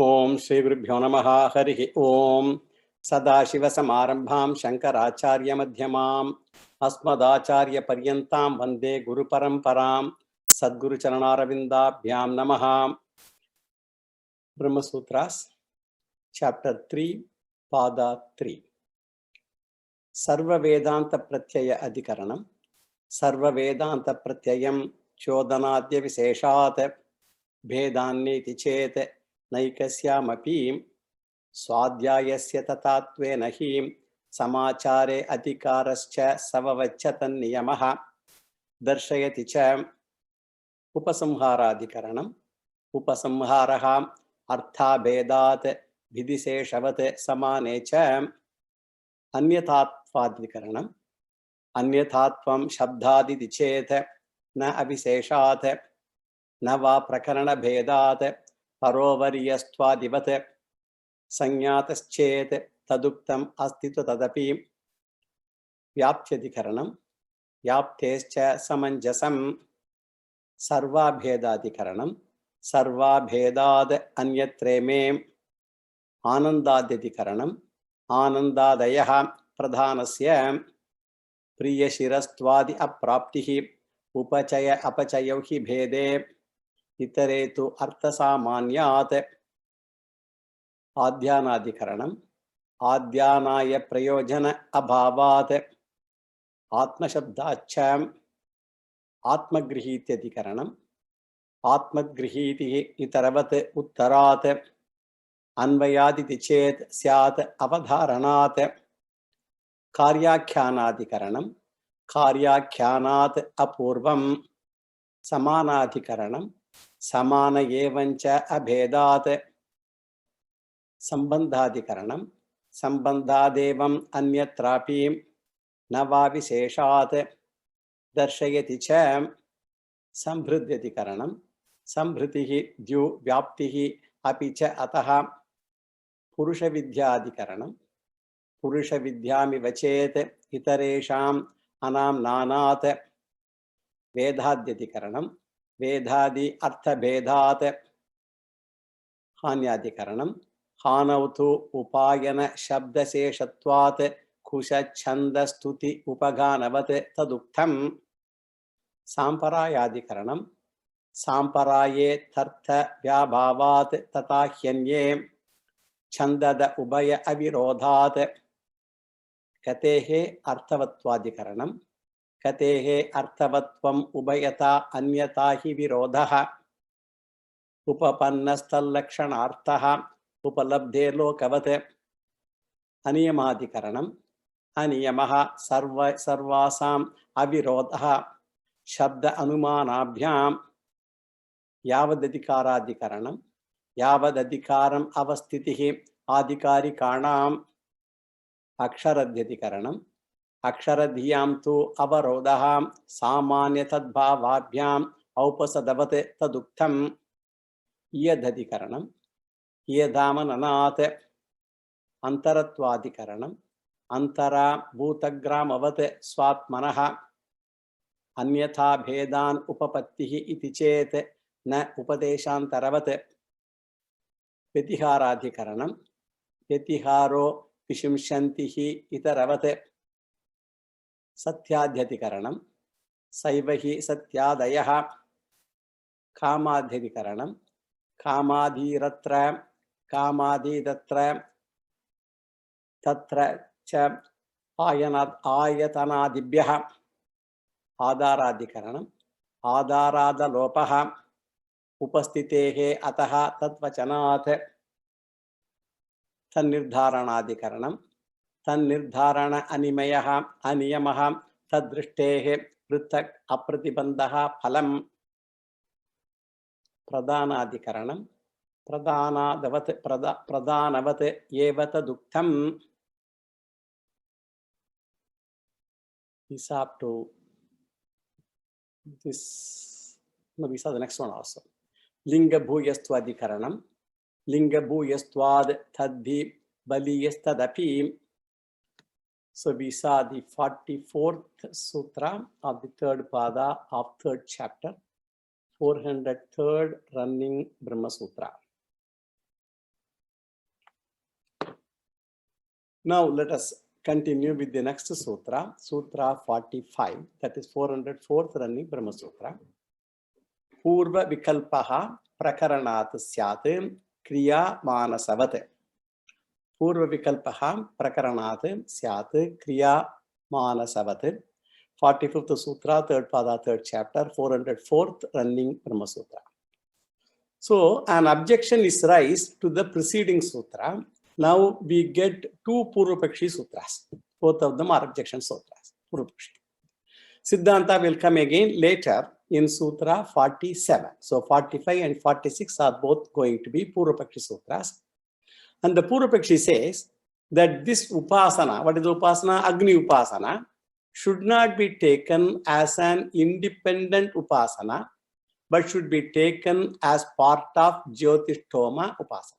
ओम श्री गुरुभ्यो नमः। हरि ओम। सदाशिवसमारंभां शंकराचार्य मध्यमाम् अस्मदाचार्य पर्यन्तां वंदे गुरुपरंपरां। सद्गुरुचरणारविन्दाभ्यां नमः। ब्रह्म सूत्रास चैप्टर 3 पाद 3 सर्व वेदांत प्रत्यय अधिकरणम। सर्व वेदांत प्रत्ययं चोदनाद्य विशेषात् भेदान्नेति चेत् नैकस्यामपि स्वाध्यायस्य तथात्वेन हि समाचारे अधिकारश्च सववच्यतन्नियमः दर्शयति च। उपसंहाराधिकरणम्। उपसंहारः अर्थाभेदात् विधिशेषवत् समाने च। अन्यथात्वाधिकरणम्। अन्यथात्वं शब्दादिति चेत् न अविशेषात् न वा प्रकरणभेदात् परोवर्यस्त्वादिवत् संज्ञातश्चेत् तदुक्तम् अस्ति तदपि। व्याप्त्यधिकरणम्। व्याप्तेश्च समञ्जसम्। सर्वाभेदाधिकरणम्। सर्वाभेदाद् अन्यत्रेमे। आनन्दाद्यधिकरणम्। आनन्दादयः प्रधानस्य प्रियशिरस्त्वादि अप्राप्तिः उपचय अपचयौ हि भेदे इतरे तु अर्थसामान्यात्। आद्यानाधिकरणम्। आद्यानाय प्रयोजन अभावात् आत्मशब्दाच्च। आत्मगृहीत्यधिकरणम्। आत्मगृहीतिः इतरवत् उत्तरात् अन्वयादिति चेत् स्यात् अवधारणात्। कार्याख्यानाधिकरणम्। कार्याख्यानात् अपूर्वम्। समानाधिकरणम्। समान एवञ्च अभेदात्। संबंधाधिकरणम्। संबंधादेवम् अन्यत्रापि न वा विशेषात् दर्शयति च। संभृत्यधिकरणम्। संभृतिः द्यु व्याप्तिः अपि च अतः। पुरुषविद्याधिकरणम्। पुरुषविद्यामिव चेत् इतरेषाम् अनाम्नानात्। वेदाद्यधिकरणम्। वेदादि अर्थभेदात्। हान्याधिकरणम्। हानौ तु उपायन शब्दशेषत्वात् कुशच्छन्दस्तुति उपगानवत् तदुक्तम्। साम्परायाधिकरणम्। साम्पराये तर्थ व्याभावात् तथा ह्यन्ये छन्दद उभय अविरोधात्। कतेः अर्थवत्वाधिकरणम्। कतेः अर्थवत्वम् उभयता अन्यता हि विरोधः। उपपन्नस्तल्लक्षणार्थः उपलब्धे लोकवत्। अनियमाधिकरणम्। अनियमः सर्वासाम् अविरोधः शब्द अनुमानाभ्याम्। यावदधिकाराधिकरणम्। यावदधिकारम् अवस्थितिः आधिकारिकाणाम्। अक्षरध्यधिकरणम्। अक्षरधियां तु अवरोधः सामान्यतद्भावाभ्याम् औपसदवत् तदुक्तम्। इयदधिकरणम्। इयदामननात्। अन्तरत्वाधिकरणम्। अन्तरा भूतग्रामवत् स्वात्मनः। अन्यथा भेदान् उपपत्तिः इति चेत् न उपदेशान्तरवत्। व्यतिहाराधिकरणम्। व्यतिहारो विशंसन्तिः इतरवत्। सत्याद्यधिकरणम्। सैव हि सत्यादयः। कामाद्यधिकरणम्। कामादीरत्र कामादीदत्र तत्र च आयतनादिभ्यः। आधाराधिकरणम्। आधारादलोपः उपस्थितेः अतः तद्वचनात्। तन्निर्धारणाधिकरणम्। तन्निर्धारण अनिमयः अनियमः तद्दृष्टेः पृथक् अप्रतिबन्धः फलम्। प्रधानाधिकरणम्। प्रधानवत् एव तदुक्तम्। We saw the next one also. Linga bhuyastwadikaranam. Linga bhuyastwad tadhi baliyastadapi. So we saw the 44th sutra of the third pada of third chapter, 403rd running Brahma Sutra. Now let us continue with the next sutra, Sutra 45, that is 404th running Brahma Sutra. Purva Vikalpaha Prakaranat Syat Kriya Manasavat. Purva Vikalpaha Prakaranat Syat Kriya Manasavat. 45th Sutra, 3rd Pada, 3rd chapter, 404th running Brahma Sutra. So an objection is raised to the preceding sutra. Now we get two Purvapakshi sutras. Both of them are objection sutras. Purvapakshi. Siddhanta will come again later in Sutra 47. So 45 and 46 are both going to be Purvapakshi sutras. And the Purvapakshi says that this upasana, what is upasana? Agni upasana, should not be taken as an independent upasana, but should be taken as part of Jyotishtoma upasana.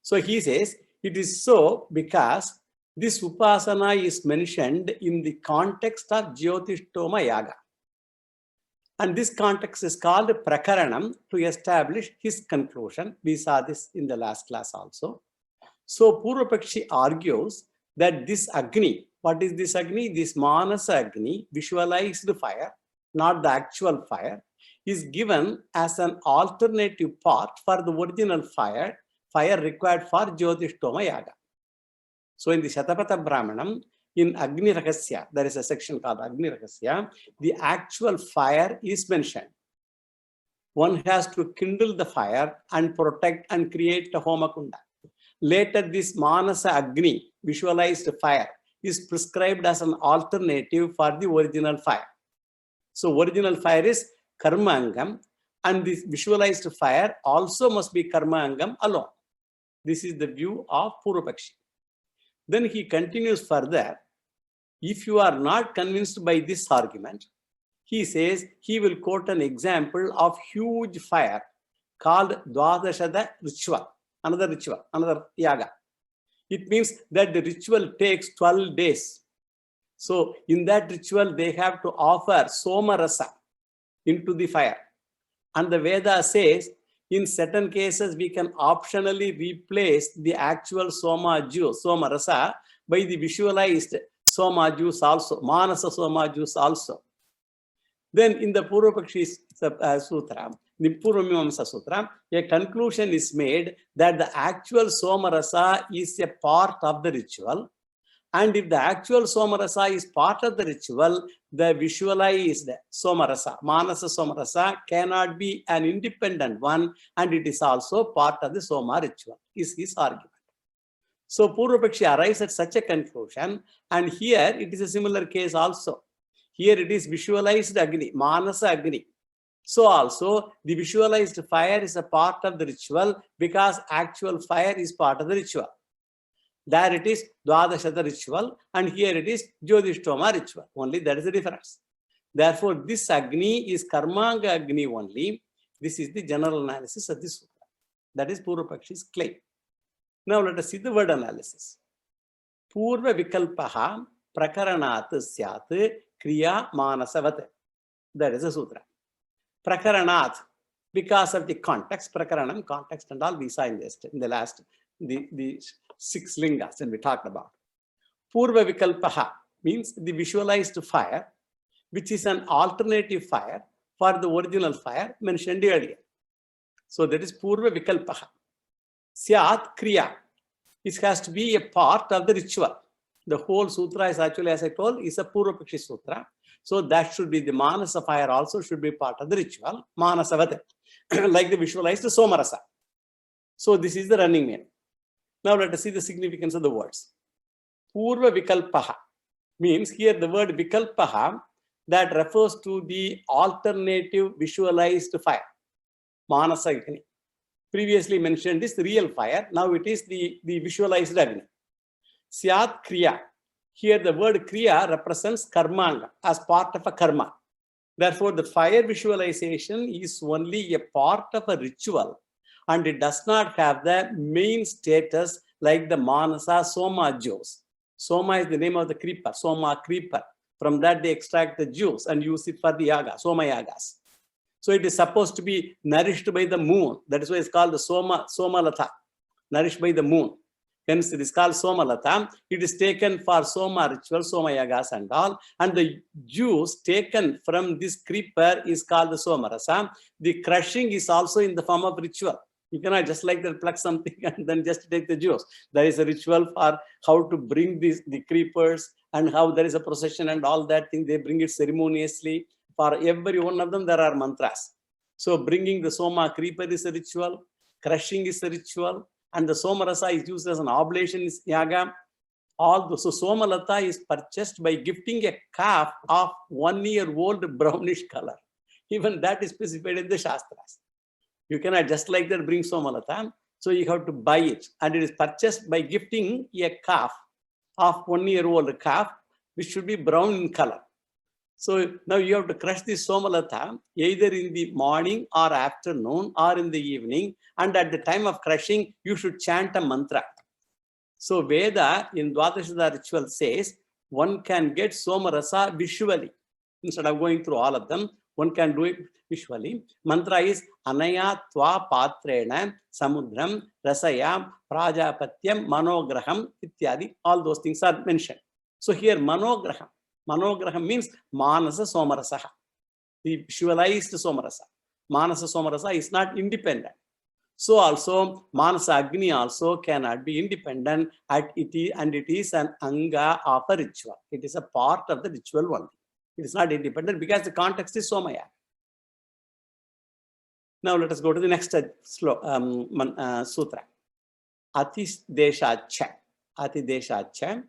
So he says it is so because this upasana is mentioned in the context of Jyotishtoma yaga. And this context is called Prakaranam to establish his conclusion. We saw this in the last class also. So Purvapakshi argues that this Agni, what is this Agni? This Manasa Agni, visualized fire, not the actual fire, is given as an alternative part for the original fire required for Jyotishtoma yaga. So in the Shatapatha Brahmanam, in Agni Rahasya, there is a section called Agni Rahasya, the actual fire is mentioned. One has to kindle the fire and protect and create a Homakunda. Later, this Manasa Agni, visualized fire, is prescribed as an alternative for the original fire. So original fire is Karma Angam, and this visualized fire also must be Karma Angam alone. This is the view of Purvapakshi. Then he continues further. If you are not convinced by this argument, he says he will quote an example of huge fire called Dwadashada ritual, another yaga. It means that the ritual takes 12 days. So in that ritual, they have to offer Somarasa into the fire. And the Veda says, in certain cases, we can optionally replace the actual Soma juice, Soma Rasa, by the visualized Soma juice also, Manasa Soma juice also. Then in the Purvapakshi Sutra, the Purvamimamsa Sutra, a conclusion is made that the actual Soma Rasa is a part of the ritual. And if the actual Somarasa is part of the ritual, the visualized Somarasa, Manasa Somarasa, cannot be an independent one, and it is also part of the Soma ritual, is his argument. So Purvapakshi arrives at such a conclusion, and here it is a similar case also. Here it is visualized Agni, Manasa Agni. So also the visualized fire is a part of the ritual because actual fire is part of the ritual. There it is Dwadashata ritual, and here it is Jyotishtoma ritual. Only that is the difference. Therefore, this Agni is Karmanga Agni only. This is the general analysis of this sutra. That is Purvapakshi's claim. Now let us see the word analysis. Purva Vikalpaha Prakaranat Syat Kriya Manasavat. That is the sutra. Prakaranat, because of the context, Prakaranam, context and all we saw in the last, the 6 lingas and we talked about. Purva Vikalpaha means the visualized fire, which is an alternative fire for the original fire mentioned earlier. So that is Purva Vikalpaha. Syat Kriya. It has to be a part of the ritual. The whole sutra is actually, as I told, is a Purvapakshi sutra. So that should be the Manasa fire also should be part of the ritual. Manasavate, like the visualized Somarasa. So this is the running name. Now let us see the significance of the words. Purva Vikalpaha means here the word Vikalpaha that refers to the alternative visualized fire. Manasa Agni. Previously mentioned is the real fire. Now it is the visualized Agni. Syat Kriya. Here the word Kriya represents Karmanga as part of a karma. Therefore the fire visualization is only a part of a ritual and it does not have the main status like the Manasa Soma juice. Soma is the name of the creeper, Soma creeper. From that they extract the juice and use it for the yaga, Soma yagas. So it is supposed to be nourished by the moon. That is why it's called the Soma Latha, nourished by the moon. Hence, it is called Somalata. It is taken for Soma ritual, Soma yagas and all. And the juice taken from this creeper is called the Somarasa. The crushing is also in the form of ritual. You cannot just like that pluck something and then just take the juice. There is a ritual for how to bring the creepers and how there is a procession and all that thing. They bring it ceremoniously. For every one of them, there are mantras. So bringing the Soma creeper is a ritual. Crushing is a ritual. And the Somarasa is used as an oblation is yaga. So Somalata is purchased by gifting a calf of 1-year-old brownish color. Even that is specified in the Shastras. You cannot just like that bring Somalata. So you have to buy it. And it is purchased by gifting a calf of 1-year-old calf, which should be brown in color. So now you have to crush the Somalata either in the morning or afternoon or in the evening. And at the time of crushing, you should chant a mantra. So Veda in Dwadashada ritual says one can get Somarasa visually. Instead of going through all of them, one can do it visually. Mantra is Anaya Tva Patrena Samudram Rasaya Prajapatyam Manograham Ityadi. All those things are mentioned. So here Manograham. Manograham means Manasa Somarasa. The visualized Somarasa. Manasa Somarasa is not independent. So also Manasa Agni also cannot be independent and it is an Anga of a ritual. It is a part of the ritual only. It is not independent because the context is Somaya. Now let us go to the next sutra. Atideshacha. Atideshacha.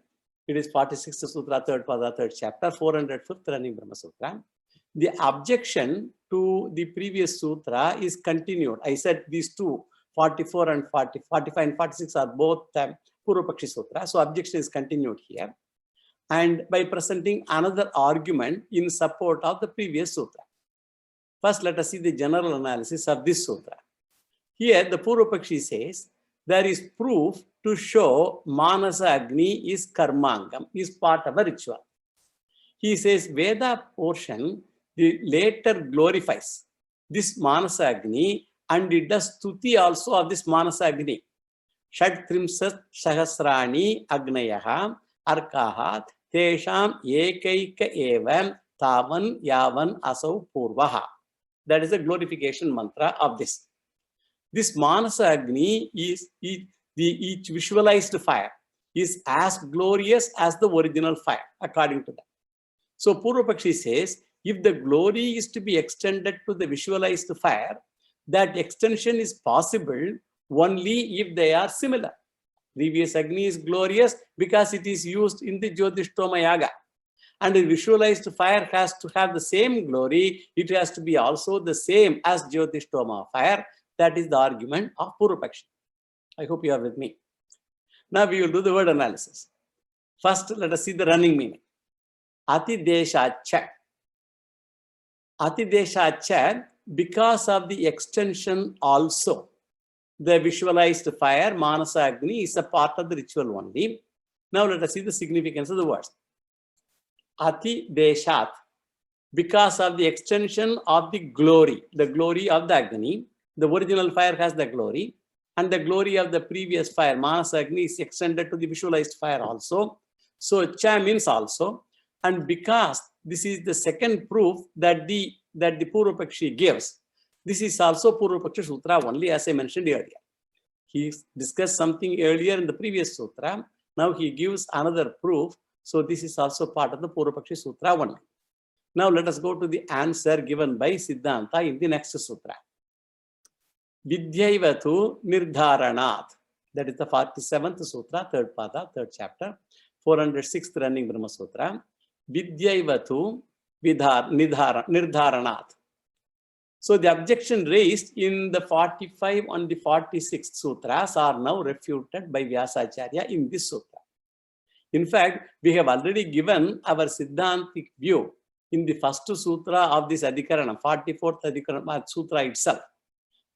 It is 46th Sutra, 3rd Pada, 3rd chapter, 405th running Brahma Sutra. The objection to the previous sutra is continued. I said these two, 44 and 40, 45 and 46 are both Purvapakshi Sutra. So objection is continued here. And by presenting another argument in support of the previous sutra. First, let us see the general analysis of this sutra. Here, the Purvapakshi says, there is proof to show Manasa Agni is Karmangam, is part of a ritual. He says Veda portion the later glorifies this Manasa Agni and it does stuti also of this Manasa Agni. Shad Trimsat Sahasrani Agnayaha Arkaha Tesham Ekaika Evam Tavan Yavan Asau Purvaha. That is the glorification mantra of this. This Manasa Agni is each visualized fire is as glorious as the original fire, according to that. So Purvapakshi says, if the glory is to be extended to the visualized fire, that extension is possible only if they are similar. Previous Agni is glorious because it is used in the Jyotishtoma Yaga. And the visualized fire has to have the same glory. It has to be also the same as Jyotishtoma fire. That is the argument of Purvapakshi. I hope you are with me. Now we will do the word analysis. First, let us see the running meaning. Atideshacha. Atideshacha, because of the extension also. The visualized fire, Manasa Agni, is a part of the ritual only. Now let us see the significance of the words. Atideshat, because of the extension of the glory of the Agni. The original fire has the glory, and the glory of the previous fire, Manasa Agni, is extended to the visualized fire also. So Cha means also, and because this is the second proof that the Purvapakshi gives, this is also Purvapakshi Sutra only, as I mentioned earlier. He discussed something earlier in the previous Sutra. Now he gives another proof. So this is also part of the Purvapakshi Sutra only. Now let us go to the answer given by Siddhanta in the next Sutra. Vidyaivatu Nirdharanat. That is the 47th Sutra, 3rd Pada, 3rd chapter, 406th running Brahma Sutra. Vidyaivatu Nirdharanat. So the objection raised in the 45 and the 46th Sutras are now refuted by Vyasacharya in this Sutra. In fact, we have already given our Siddhantic view in the first Sutra of this Adhikaranam, 44th Adhikaranam Sutra itself.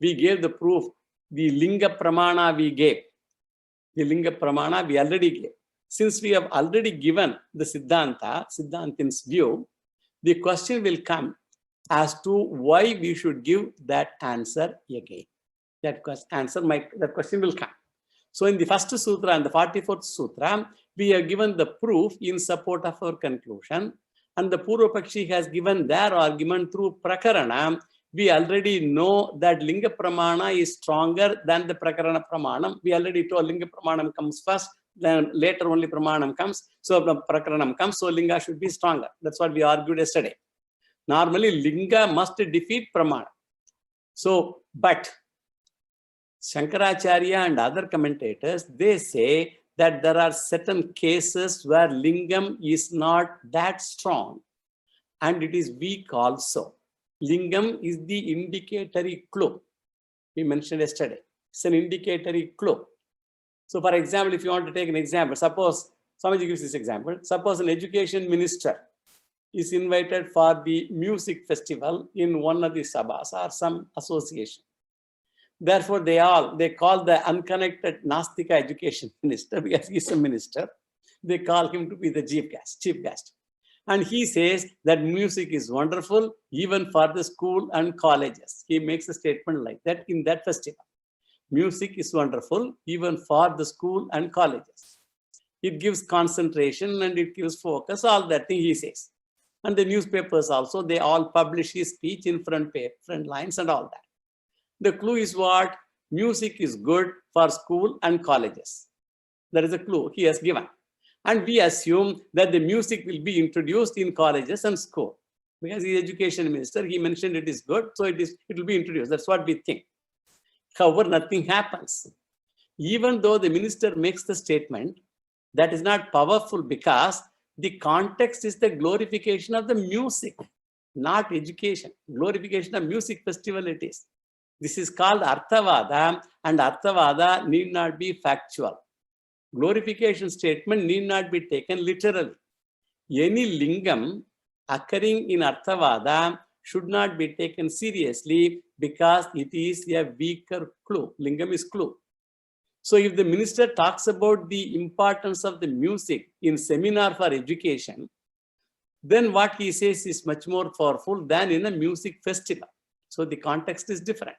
We gave the proof, the Linga Pramana we gave. The Linga Pramana we already gave. Since we have already given the Siddhantim's view, the question will come as to why we should give that answer again. That question will come. So in the first sutra and the 44th sutra, we have given the proof in support of our conclusion. And the Purvapakshi has given their argument through Prakarana. We already know that Linga Pramana is stronger than the Prakarana Pramanam. We already told Linga Pramanam comes first, then later only Pramanam comes. So the Prakaranam comes, so Linga should be stronger. That's what we argued yesterday. Normally, Linga must defeat Pramana. So, but Shankaracharya and other commentators, they say that there are certain cases where Lingam is not that strong and it is weak also. Lingam is the indicatory clue. We mentioned yesterday. It's an indicatory clue. So, for example, if you want to take an example, suppose, Swamiji gives this example, suppose an education minister is invited for the music festival in one of the sabhas or some association. Therefore, they call the unconnected Nastika education minister, because he's a minister. They call him to be the chief guest. And he says that music is wonderful even for the school and colleges. He makes a statement like that in that festival. Music is wonderful even for the school and colleges. It gives concentration and it gives focus, all that thing he says. And the newspapers also, they all publish his speech in front lines and all that. The clue is what? Music is good for school and colleges. That is a clue he has given. And we assume that the music will be introduced in colleges and school. Because he is education minister, he mentioned it is good, so it will be introduced. That's what we think. However, nothing happens. Even though the minister makes the statement, that is not powerful because the context is the glorification of the music, not education. Glorification of music festival it is. This is called Arthavada, and Arthavada need not be factual. Glorification statement need not be taken literally. Any lingam occurring in Arthavada should not be taken seriously because it is a weaker clue. Lingam is clue. So if the minister talks about the importance of the music in seminar for education, then what he says is much more powerful than in a music festival. So the context is different.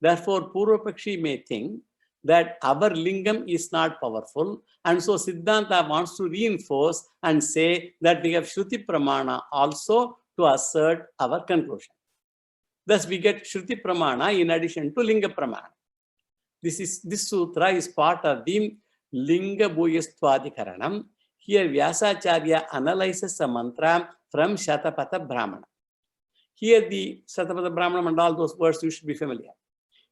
Therefore, Purvapakshi may think that our lingam is not powerful, and so Siddhanta wants to reinforce and say that we have Shruti Pramana also to assert our conclusion. Thus, we get Shruti Pramana in addition to Linga Pramana. This sutra is part of the Linga Bhuyastwadikaranam. Here, Vyasacharya analyzes a mantra from Shatapatha Brahmana. Here, the Shatapatha Brahmana and all those words you should be familiar.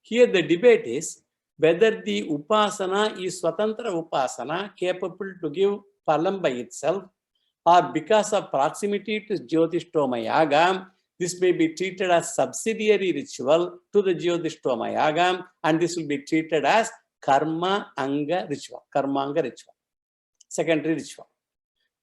Here, the debate is whether the Upasana is Swatantra Upasana capable to give phalam by itself, or because of proximity to Jyotishtoma Yaga, this may be treated as subsidiary ritual to the Jyotishtoma Yaga, and this will be treated as Karma Anga ritual, secondary ritual.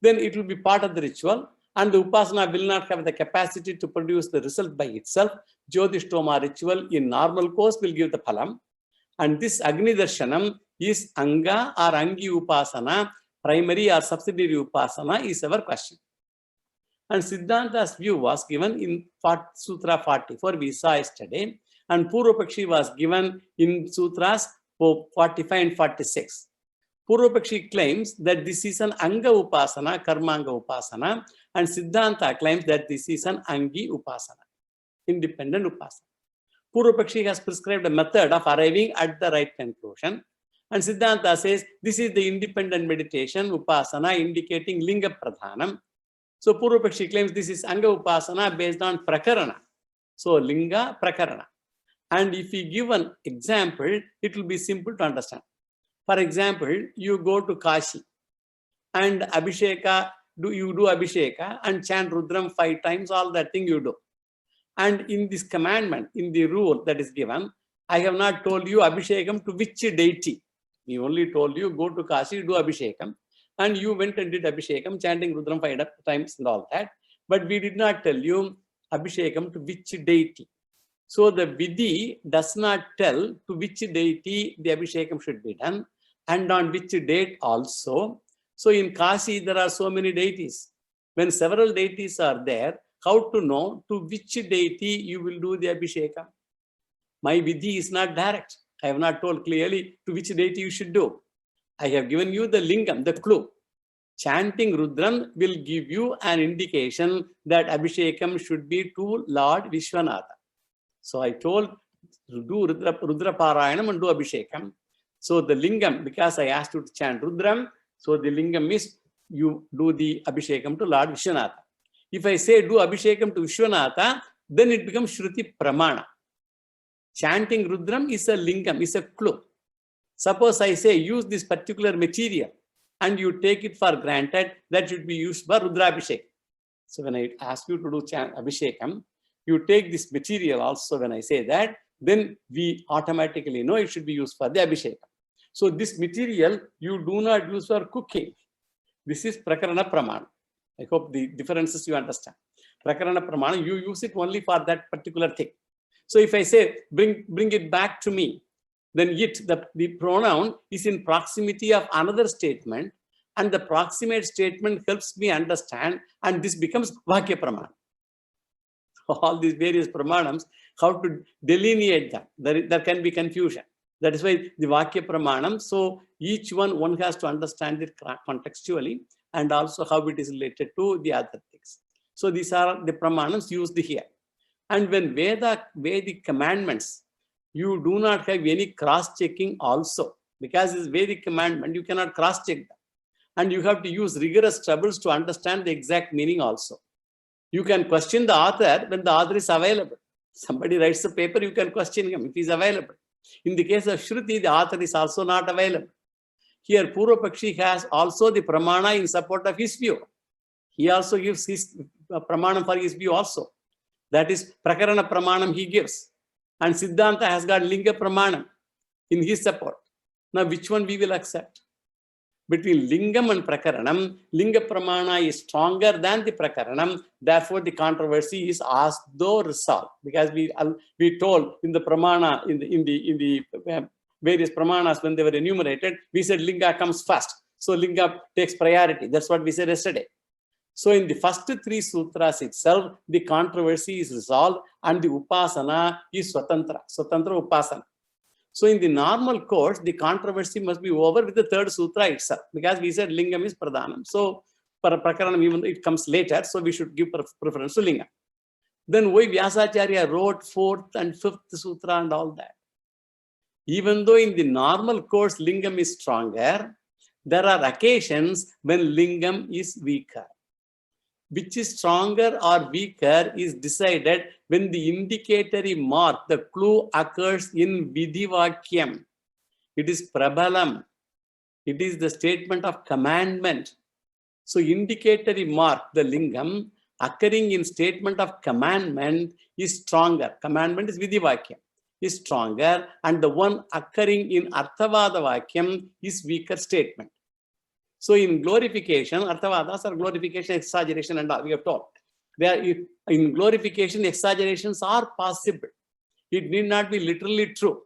Then it will be part of the ritual, and the Upasana will not have the capacity to produce the result by itself. Jyotishtoma ritual in normal course will give the phalam. And this Agni Darshanam is Anga or Angi Upasana, primary or subsidiary Upasana is our question. And Siddhanta's view was given in Sutra 44, we saw yesterday, and Purvapakshi was given in Sutras 45 and 46. Purvapakshi claims that this is an Anga Upasana, Karmanga Upasana, and Siddhanta claims that this is an Angi Upasana, independent Upasana. Purvapakshi has prescribed a method of arriving at the right conclusion, and Siddhanta says this is the independent meditation, Upasana, indicating Linga Pradhanam. So Purvapakshi claims this is Anga Upasana based on Prakarana. So Linga Prakarana. And if we give an example, it will be simple to understand. For example, you go to Kashi and Abhisheka, you do Abhisheka and chant Rudram 5 times, all that thing you do. And in this commandment, in the rule that is given, I have not told you Abhishekam to which deity. We only told you go to Kashi, do Abhishekam. And you went and did Abhishekam, chanting Rudram 5 times and all that. But we did not tell you Abhishekam to which deity. So the Vidhi does not tell to which deity the Abhishekam should be done and on which date also. So in Kashi, there are so many deities. When several deities are there, how to know to which deity you will do the Abhishekam? My Vidhi is not direct. I have not told clearly to which deity you should do. I have given you the lingam, the clue. Chanting Rudram will give you an indication that Abhishekam should be to Lord Vishwanatha. So I told, do Rudra Parayanam and do Abhishekam. So the lingam, because I asked you to chant Rudram, so the lingam is you do the Abhishekam to Lord Vishwanatha. If I say do Abhishekam to Vishwanatha, then it becomes Shruti Pramana. Chanting Rudram is a lingam, is a clue. Suppose I say use this particular material and you take it for granted that should be used for Rudrabhishek. So when I ask you to do Abhishekam, you take this material also when I say that, then we automatically know it should be used for the Abhishekam. So this material you do not use for cooking. This is Prakarana Pramana. I hope the differences you understand. Prakarana Pramana, you use it only for that particular thing. So if I say, bring it back to me, then it, the pronoun is in proximity of another statement, and the proximate statement helps me understand, and this becomes Vakya Pramana. All these various Pramanams, how to delineate them, there can be confusion. That is why the Vakya Pramanam, so each one has to understand it contextually and also how it is related to the other things. So these are the Pramanams used here. And when Vedic commandments, you do not have any cross-checking also, because it's Vedic commandment, you cannot cross-check them. And you have to use rigorous troubles to understand the exact meaning also. You can question the author when the author is available. Somebody writes a paper, you can question him if he is available. In the case of Shruti, the author is also not available. Here, Purva Pakshi has also the Pramana in support of his view. He also gives his Pramanam for his view also. That is Prakarana Pramanam he gives. And Siddhanta has got Linga Pramanam in his support. Now, which one we will accept? Between Lingam and Prakaranam, Linga Pramana is stronger than the Prakaranam. Therefore, the controversy is as though resolved. Because we told in the Pramana, in the various Pramanas when they were enumerated, we said Linga comes first. So Linga takes priority. That's what we said yesterday. So in the first three sutras itself, the controversy is resolved and the Upasana is Swatantra Upasana. So in the normal course, the controversy must be over with the third sutra itself, because we said Lingam is Pradhanam. So para Prakaranam, even though it comes later, so we should give preference to Lingam. Then why Vyasacharya wrote fourth and fifth sutra and all that? Even though in the normal course Lingam is stronger, there are occasions when Lingam is weaker. Which is stronger or weaker is decided when the indicatory mark, the clue occurs in Vidhivakyam. It is Prabhalam. It is the statement of commandment. So indicatory mark, the Lingam, occurring in statement of commandment is stronger. Commandment is Vidhivakyam, is stronger, and the one occurring in Arthavada Vakyam is weaker statement. So in glorification, Arthavadas are glorification, exaggeration, and all we have taught. In glorification, exaggerations are possible. It need not be literally true.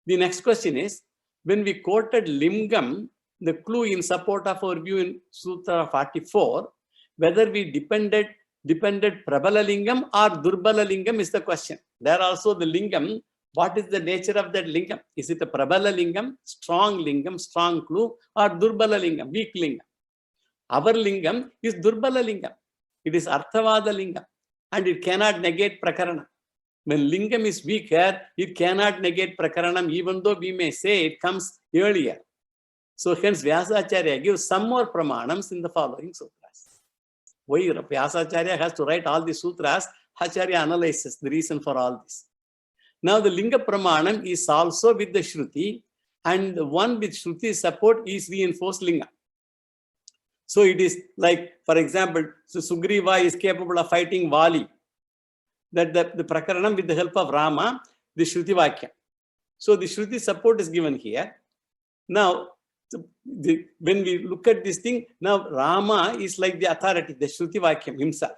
The next question is, when we quoted Lingam, the clue in support of our view in Sutra 44, whether we depended Prabala Lingam or Durbala Lingam is the question. There also the Lingam, what is the nature of that Lingam? Is it a Prabala Lingam, strong clue, or Durbala Lingam, weak Lingam? Our Lingam is Durbala Lingam. It is Arthavada Lingam, and it cannot negate Prakarana. When Lingam is weaker, it cannot negate Prakaranam, even though we may say it comes earlier. So hence Vyasacharya gives some more Pramanams in the following sutras. Why Vyasacharya has to write all the sutras? Acharya analyzes the reason for all this. Now the Linga Pramanam is also with the Shruti, and the one with Shruti support is reinforced Linga. So it is like, for example, so Sugriva is capable of fighting Vali. That the Prakaranam with the help of Rama, the Shruti Vakya. So the Shruti support is given here. Now, when we look at this thing, now Rama is like the authority, the Shruti Vakyam himself.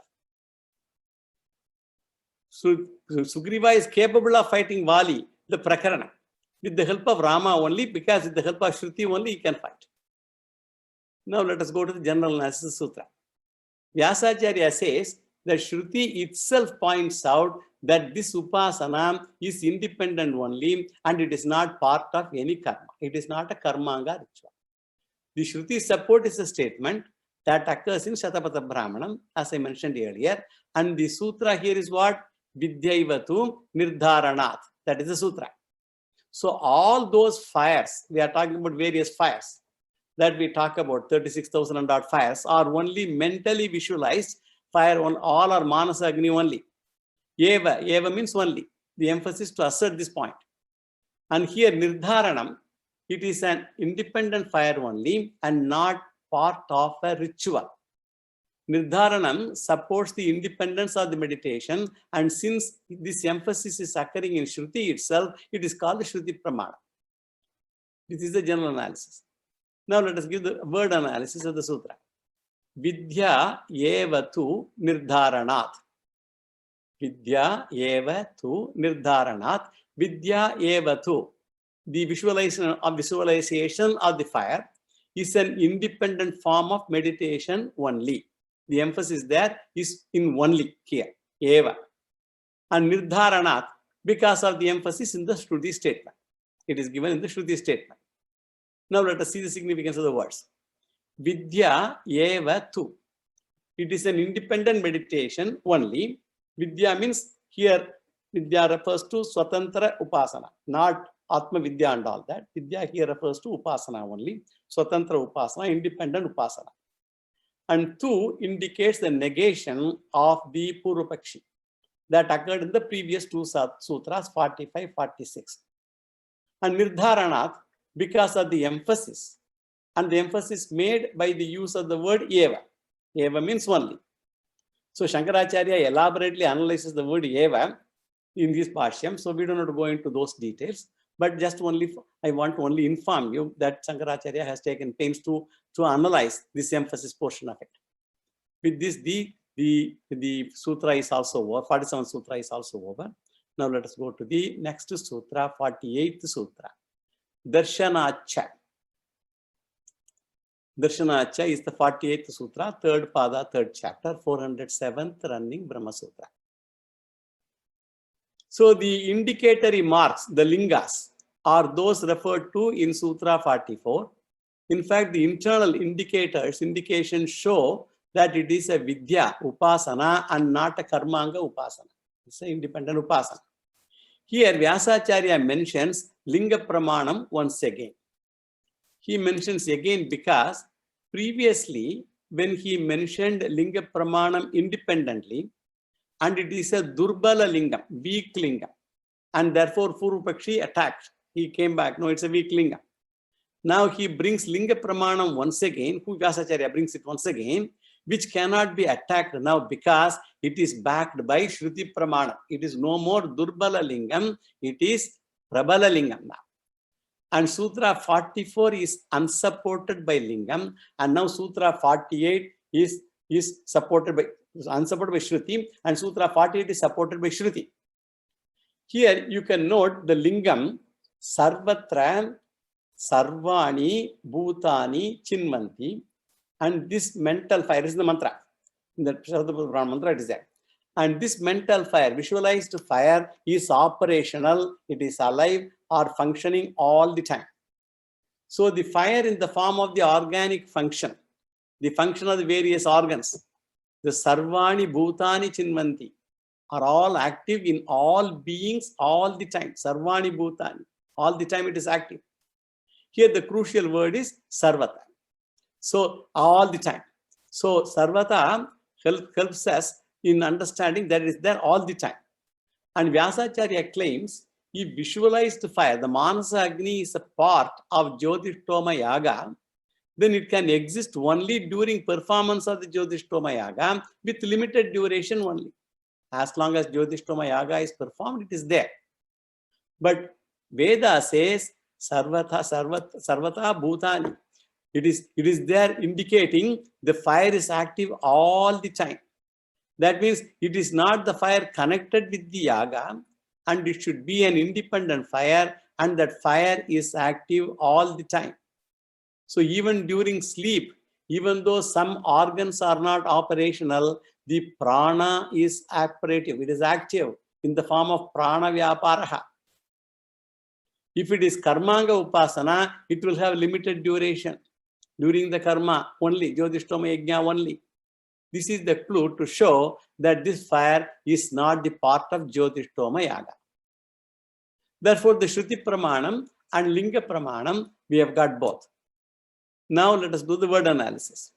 So Sugriva is capable of fighting Vali, the Prakarana, with the help of Rama only, because with the help of Shruti only he can fight. Now let us go to the general analysis sutra. Vyasacharya says that Shruti itself points out that this upasana is independent only and it is not part of any karma. It is not a karmanga ritual. The Shruti support is a statement that occurs in Shatapatha Brahmanam, as I mentioned earlier. And the sutra here is what? Vidyaivatu Nirdharanat. That is the sutra. So all those fires, we are talking about various fires that we talk about, 36,000 and odd fires, are only mentally visualized. Fire on all are Manasa Agni only. Eva means only. The emphasis to assert this point. And here Nirdharanam, it is an independent fire only and not part of a ritual. Nirdharanam supports the independence of the meditation, and since this emphasis is occurring in Shruti itself, it is called the Shruti Pramana. This is the general analysis. Now let us give the word analysis of the sutra. Vidya eva tu nirdharanat. Vidya eva tu nirdharanat. Vidya eva tu. The visualization of the fire is an independent form of meditation only. The emphasis there is in only here, eva. And nirdharanat, because of the emphasis in the Shruti statement. It is given in the Shruti statement. Now let us see the significance of the words. Vidya eva tu. It is an independent meditation only. Vidya means here, Vidya refers to Swatantra Upasana, not Atma Vidya and all that. Vidya here refers to Upasana only. Swatantra Upasana, independent Upasana. And tu indicates the negation of the Purvapakshi that occurred in the previous two sutras, 45, 46. And Nirdharanat, because of the emphasis, and the emphasis made by the use of the word eva. Eva means only. So Shankaracharya elaborately analyzes the word eva in this Bhashyam, so we do not go into those details. But just only, I want to only inform you that Shankaracharya has taken pains to analyze this emphasis portion of it. With this, the sutra is also over, 47 sutra is also over. Now let us go to the next sutra, 48th sutra. Darshanacha. Darshanacha is the 48th sutra, third pada, third chapter, 407th running Brahma Sutra. So the indicatory marks, the lingas, are those referred to in Sutra 44. In fact, the internal indications show that it is a Vidya Upasana and not a Karmanga Upasana. It's an independent Upasana. Here, Vyasacharya mentions Linga Pramanam once again. He mentions again because previously, when he mentioned Linga Pramanam independently, and it is a Durbala Lingam, weak Lingam, and therefore Purvapakshi attacked. He came back. No, it's a weak Lingam. Now he brings Linga Pramanam once again, Vyasacharya brings it once again, which cannot be attacked now because it is backed by Shruti Pramana. It is no more Durbala Lingam, it is Prabala Lingam now. And Sutra 44 is unsupported by Lingam, and now Sutra 48 is supported by unsupported by Shruti, and Sutra 48 is supported by Shruti. Here you can note the Lingam Sarvatra Sarvani Bhutani Chinmanti, and this mental fire is the mantra. In the Brahma mantra it is there. And this mental fire, visualized fire, is operational, it is alive or functioning all the time. So the fire in the form of the organic function, the function of the various organs, the Sarvani Bhutani Chinmanti, are all active in all beings all the time. Sarvani Bhutani, all the time it is active. Here the crucial word is Sarvata. So all the time. So Sarvata helps us in understanding that it is there all the time. And Vyasacharya claims he visualized fire. The Manasa Agni is a part of Jyotishtoma Yaga. Then it can exist only during performance of the Jyotishtoma Yaga with limited duration only. As long as Jyotishtoma Yaga is performed, it is there. But Veda says Sarvata Bhutani. It is there indicating the fire is active all the time. That means it is not the fire connected with the Yaga, and it should be an independent fire, and that fire is active all the time. So even during sleep, even though some organs are not operational, the prana is operative, it is active. in the form of prana vyaparaha. If it is karmanga upasana, it will have limited duration. During the karma only, Jyotishtoma yajna only. This is the clue to show that this fire is not the part of Jyotishtoma yaga. Therefore, the Shruti Pramanam and Linga Pramanam, we have got both. Now let us do the word analysis.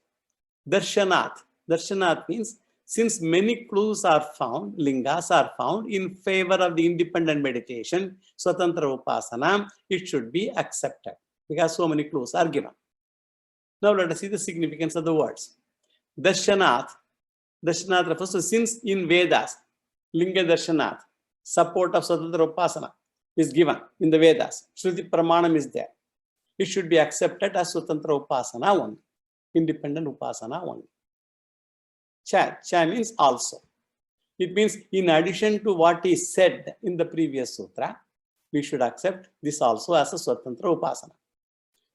Darshanat. Darshanat means since many clues are found, lingas are found in favor of the independent meditation, Swatantra Upasana, it should be accepted because so many clues are given. Now let us see the significance of the words. Darshanat. Darshanat refers to since in Vedas, Linga Darshanat, support of Swatantra Upasana is given in the Vedas. Shruti Pramanam is there. It should be accepted as Swatantra Upasana only, independent Upasana only. Cha. Cha means also. It means in addition to what is said in the previous sutra, we should accept this also as a Swatantra Upasana.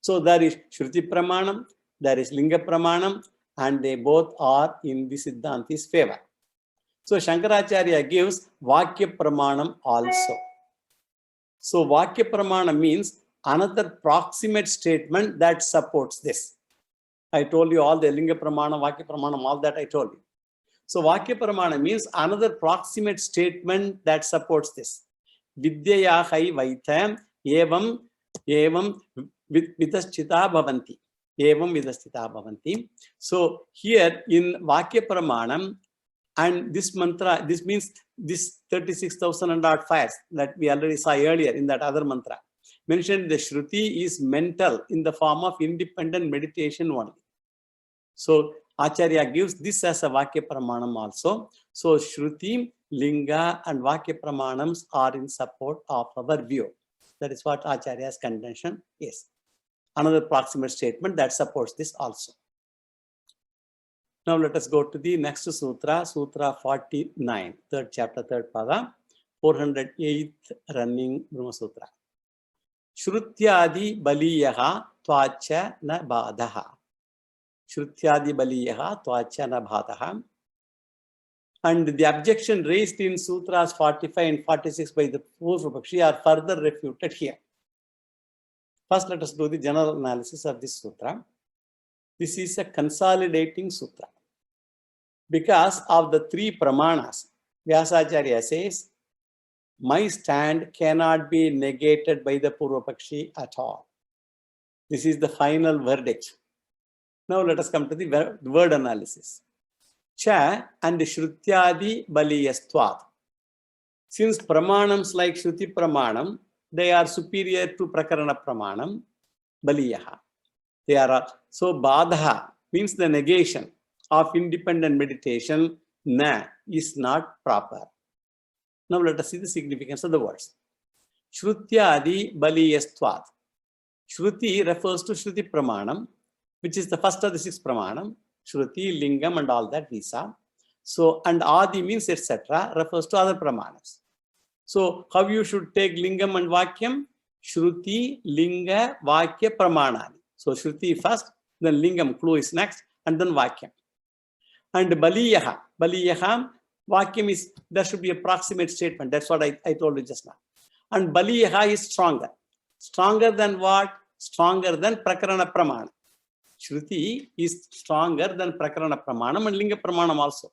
So there is Shruti Pramanam, there is Linga Pramanam, and they both are in the Siddhanti's favor. So Shankaracharya gives Vakya Pramanam also. So Vakya Pramanam means another proximate statement that supports this. I told you all the Linga Pramanam, Vakya Pramanam, all that I told you. So Vakya Pramanam means another proximate statement that supports this. Vidyaya hai vaitam evam vidaschita bhavanti. Evam vidaschita bhavanti. So here in Vakya Pramanam, and this mantra, this means this 36,000 and odd fires that we already saw earlier in that other mantra, mentioned the Shruti is mental in the form of independent meditation only. So Acharya gives this as a Vakya Pramanam also. So Shruti, Linga and Vakya Pramanams are in support of our view. That is what Acharya's contention is. Another proximate statement that supports this also. Now let us go to the next sutra, Sutra 49, third chapter, third pada, 408th running Brahma Sutra. Shrutyadi baliyaha tvacha na badaha. Shrutyadi baliyaha tvacha na badaha. And the objection raised in Sutras 45 and 46 by the Purvapakshi are further refuted here. First, let us do the general analysis of this sutra. This is a consolidating sutra. Because of the three pramanas, Vyasacharya says, my stand cannot be negated by the Purvapakshi at all. This is the final verdict. Now let us come to the word analysis. Cha and Shrutyadi baliyastvat. Since pramanams like Shruti Pramanam, they are superior to Prakarana Pramanam, baliyaha. They are so badha means the negation of independent meditation na is not proper. Now let us see the significance of the words. Shrutyadi baliyastvat. Shruti refers to Shruti Pramanam, which is the first of the six Pramanam. Shruti, Lingam and all that we saw. So, and Adi means etc. refers to other Pramanas. So, how you should take Lingam and Vakyam? Shruti, Linga, Vakya, Pramanani. So, Shruti first, then Lingam, clue is next, and then Vakyam. And Baliyaha, Vakyam is, there should be a proximate statement. That's what I told you just now. And Baliyaha is stronger. Stronger than what? Stronger than Prakarana Pramana. Shruti is stronger than Prakarana Pramanam and Linga Pramanam also.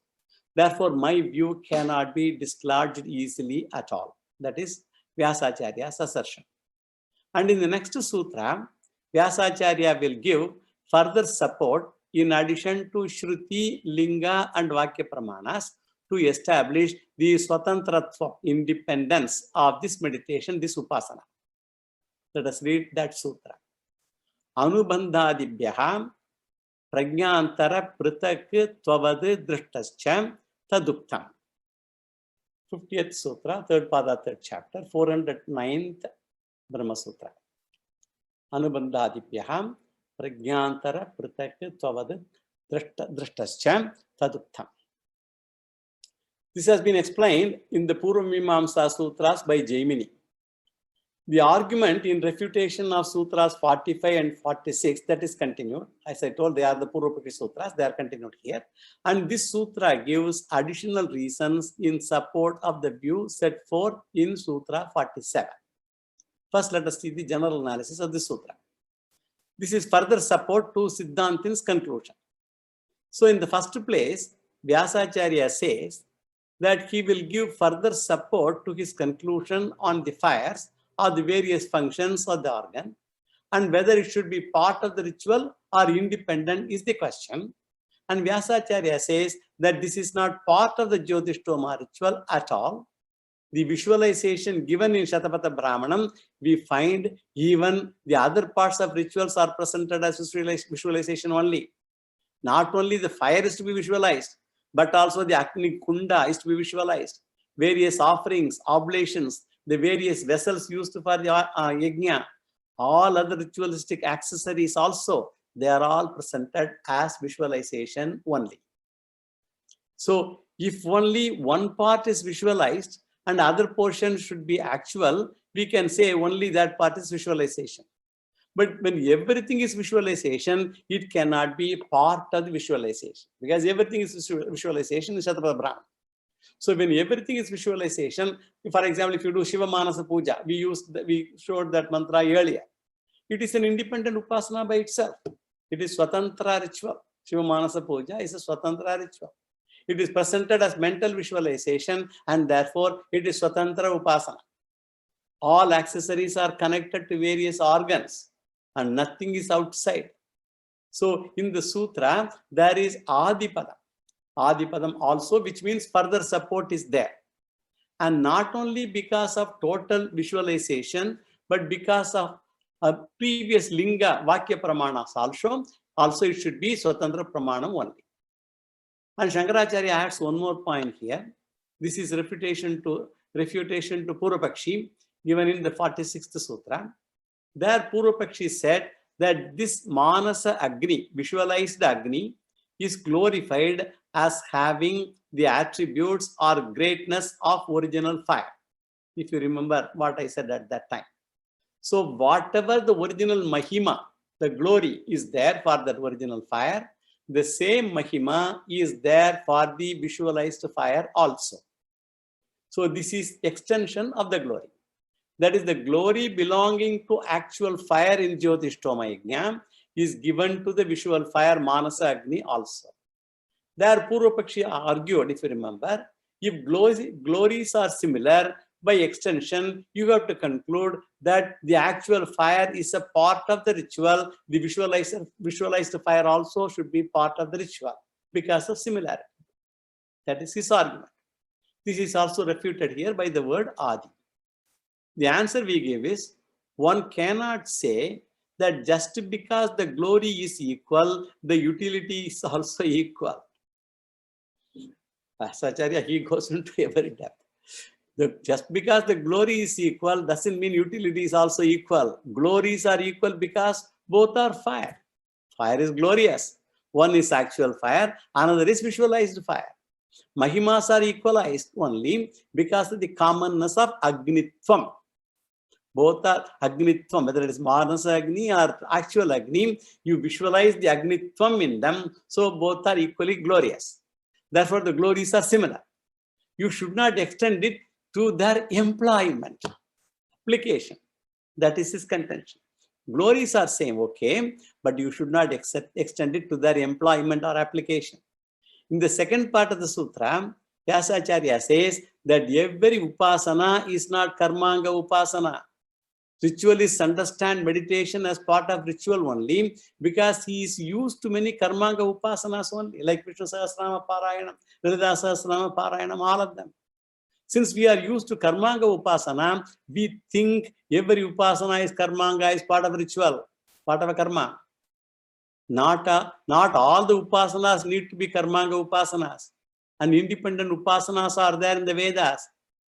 Therefore, my view cannot be dislodged easily at all. That is Vyasacharya's assertion. And in the next sutra, Vyasacharya will give further support in addition to Shruti, Linga and Vakya Pramanas to establish the Swatantratva, independence of this meditation, this Upasana. Let us read that sutra. Anubandhadibhyaha prajñāntara pratak tvavad drishtascha taduktam. 50th Sutra, third pada, third chapter, 409th Brahma Sutra. Anubandhadibhyaha prajñāntara pratak tvavad drishtascha taduktam. This has been explained in the Purva Mimamsa Sutras by Jaimini. The argument in refutation of Sutras 45 and 46, that is continued. As I told, they are the Purvapakshi Sutras, they are continued here. And this Sutra gives additional reasons in support of the view set forth in Sutra 47. First, let us see the general analysis of this Sutra. This is further support to Siddhantin's conclusion. So in the first place, Vyasacharya says that he will give further support to his conclusion on the fires or the various functions of the organ, and whether it should be part of the ritual or independent is the question. And Vyasacharya says that this is not part of the Jyotishtoma ritual at all. The visualization given in Shatapatha Brahmanam, we find even the other parts of rituals are presented as visualization only. Not only the fire is to be visualized, but also the Agni Kunda is to be visualized. Various offerings, oblations, the various vessels used for the yajna, all other ritualistic accessories also, they are all presented as visualization only. So if only one part is visualized and other portion should be actual, we can say only that part is visualization. But when everything is visualization, it cannot be part of the visualization, because everything is visualization in Shatapatha Brahman. So when everything is visualization, for example, if you do Shiva Manasa Puja, we showed that mantra earlier. It is an independent upasana by itself. It is Swatantra ritual. Shiva Manasa Puja is a Swatantra ritual. It is presented as mental visualization, and therefore it is Swatantra upasana. All accessories are connected to various organs, and nothing is outside. So in the sutra, there is Adipadam. Adipadam also, which means further support is there. And not only because of total visualization, but because of a previous linga Vakya Pramanas also it should be Swatantra Pramanam only. And Shankaracharya adds one more point here. This is refutation to Purvapakshi given in the 46th Sutra. There Purvapakshi said that this Manasa Agni, visualized Agni, is glorified as having the attributes or greatness of original fire. If you remember what I said at that time. So whatever the original Mahima, the glory is there for that original fire, the same Mahima is there for the visualized fire also. So this is extension of the glory. That is, the glory belonging to actual fire in Jyotishtoma Yajna is given to the visual fire Manasa Agni also. There Purvapakshi argued, if you remember, if glories are similar, by extension, you have to conclude that the actual fire is a part of the ritual. The visualized fire also should be part of the ritual because of similarity. That is his argument. This is also refuted here by the word Adi. The answer we give is, one cannot say that just because the glory is equal, the utility is also equal. Acharya, he goes into every depth. Just because the glory is equal doesn't mean utility is also equal. Glories are equal because both are fire. Fire is glorious. One is actual fire, another is visualized fire. Mahimas are equalized only because of the commonness of Agnitvam. Both are Agnitvam, whether it is Manasa Agni or actual Agni, you visualize the Agnitvam in them, so both are equally glorious. Therefore, the glories are similar. You should not extend it to their employment, application. That is his contention. Glories are same, okay, but you should not extend it to their employment or application. In the second part of the sutra, Vyasacharya says that every upasana is not karmanga upasana. Ritualists understand meditation as part of ritual only because he is used to many karmanga upasanas only, like Vishnu Sahasranama Parayanam, Lilita Sahasranama Parayanam, all of them. Since we are used to karmanga upasana, we think every upasana is karmanga, is part of ritual, part of a karma. Not all the upasanas need to be karmanga upasanas. And independent upasanas are there in the Vedas.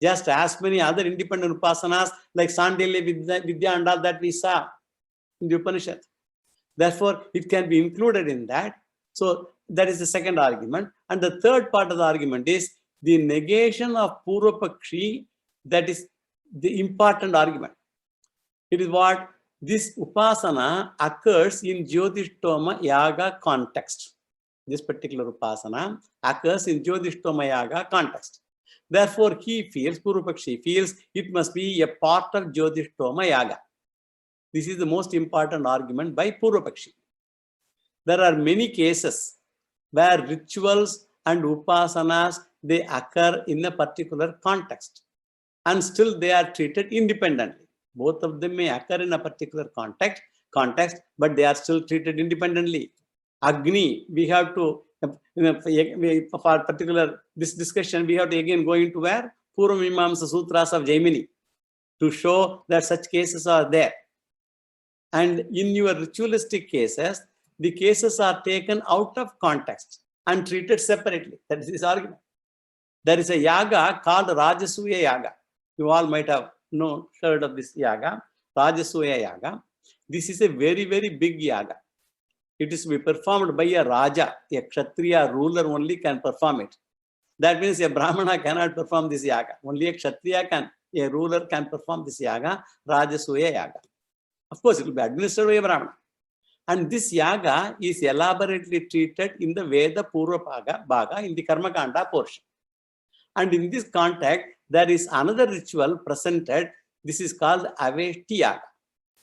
Just as many other independent upasanas like Sandilya Vidya and all that we saw in the Upanishad. Therefore, it can be included in that. So that is the second argument. And the third part of the argument is the negation of Purvapakshi, that is the important argument. It is what? This upasana occurs in Jyotishtoma Yaga context. This particular upasana occurs in Jyotishtoma Yaga context. Therefore, he feels, Purvapakshi feels, it must be a part of Jyotishtoma Yaga. This is the most important argument by Purvapakshi. There are many cases where rituals and upasanas, they occur in a particular context and still they are treated independently. Both of them may occur in a particular context, but they are still treated independently. Agni, we have to, for particular this discussion, we have to again go into where? Purvamimamsa Sutras of Jaimini to show that such cases are there. And in your ritualistic cases, the cases are taken out of context and treated separately. That is his argument. There is a yaga called Rajasuya Yaga. You all might have heard of this yaga, Rajasuya Yaga. This is a very, very big yaga. It is to be performed by a Raja, a Kshatriya ruler only can perform it. That means a Brahmana cannot perform this yaga. Only a Kshatriya can, a ruler can perform this yaga, Rajasuya Yaga. Of course, it will be administered by a Brahmana. And this yaga is elaborately treated in the Veda Purva Bhaga in the Karma Kanda portion. And in this context, there is another ritual presented. This is called Aveshti Yaga.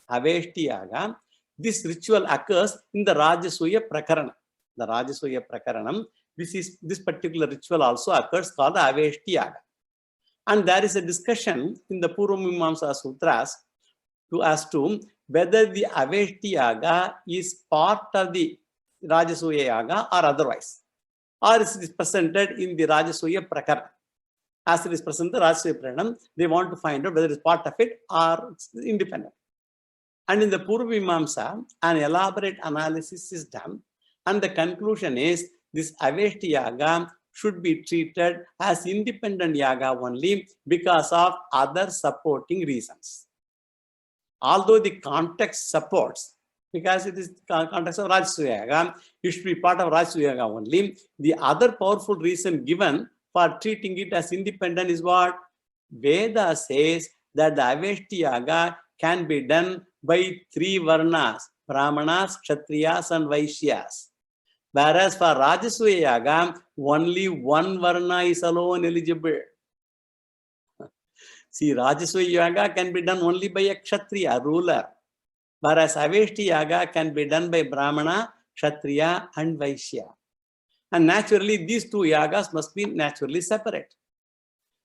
Aveshti Yaga. This ritual occurs in the Rajasuya Prakarana. The Rajasuya Prakaranam. This particular ritual also occurs called the Aveshti Yaga. And there is a discussion in the Purvamimamsa Sutras as to whether the Aveshti Yaga is part of the Rajasuya Yaga or otherwise. Or is it presented in the Rajasuya Prakarana. As it is present in the Rajasuya Prakanam, they want to find out whether it is part of it or it's independent. And in the Purvamimamsa, an elaborate analysis is done. And the conclusion is this Aveshti Yaga should be treated as independent Yaga only because of other supporting reasons. Although the context supports, because it is context of Rajasuya Yaga, it should be part of Rajasuya Yaga only. The other powerful reason given for treating it as independent is what? Veda says that the Aveshti Yaga can be done by 3 varnas, Brahmanas, Kshatriyas and Vaishyas. Whereas for Rajasuya Yaga, only 1 varna is alone eligible. See, Rajasuya Yaga can be done only by a Kshatriya, ruler. Whereas Aveshti Yaga can be done by Brahmana, Kshatriya and Vaishya. And naturally, these 2 yagas must be naturally separate.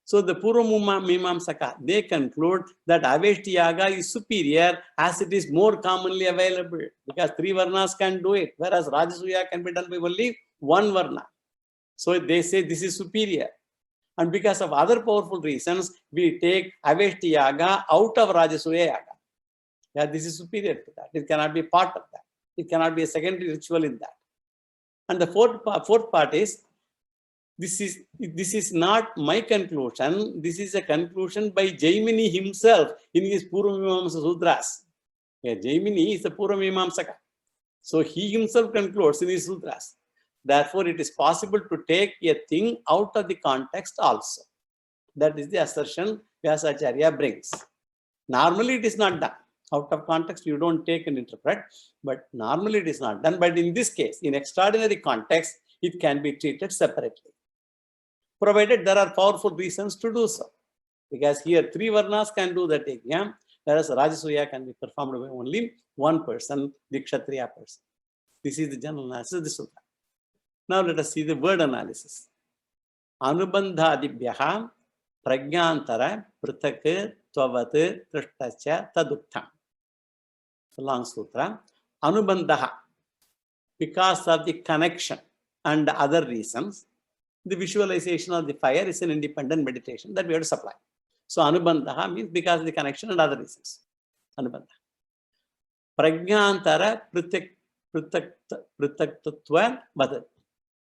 So the Purvamimamsaka, they conclude that Aveshti Yaga is superior as it is more commonly available because 3 varnas can do it, whereas Rajasuya can be done by only 1 varna. So they say this is superior. And because of other powerful reasons, we take Aveshti Yaga out of Rajasuya Yaga. Yeah, this is superior to that. It cannot be part of that. It cannot be a secondary ritual in that. And the fourth part is, this is not my conclusion. This is a conclusion by Jaimini himself in his Purvamimamsa Sutras. Yeah, Jaimini is the Purvamimamsaka. So he himself concludes in his Sutras. Therefore, it is possible to take a thing out of the context also. That is the assertion Vyasacharya brings. Normally, it is not done. Out of context, you don't take and interpret, but normally it is not done. But in this case, in extraordinary context, it can be treated separately, provided there are powerful reasons to do so. Because here 3 varnas can do that yajna, whereas Rajasuya can be performed by only 1 person, the Kshatriya person. This is the general analysis of the Sutra. Now let us see the word analysis. Anubandhadibhyaha prajnantara prithak tvavat trishtacha taduktam. Long sutra. Anubandha, because of the connection and other reasons, the visualization of the fire is an independent meditation that we have to supply. So Anubandha means because of the connection and other reasons. Anubandha. Prajnantara prithaktatva vadat.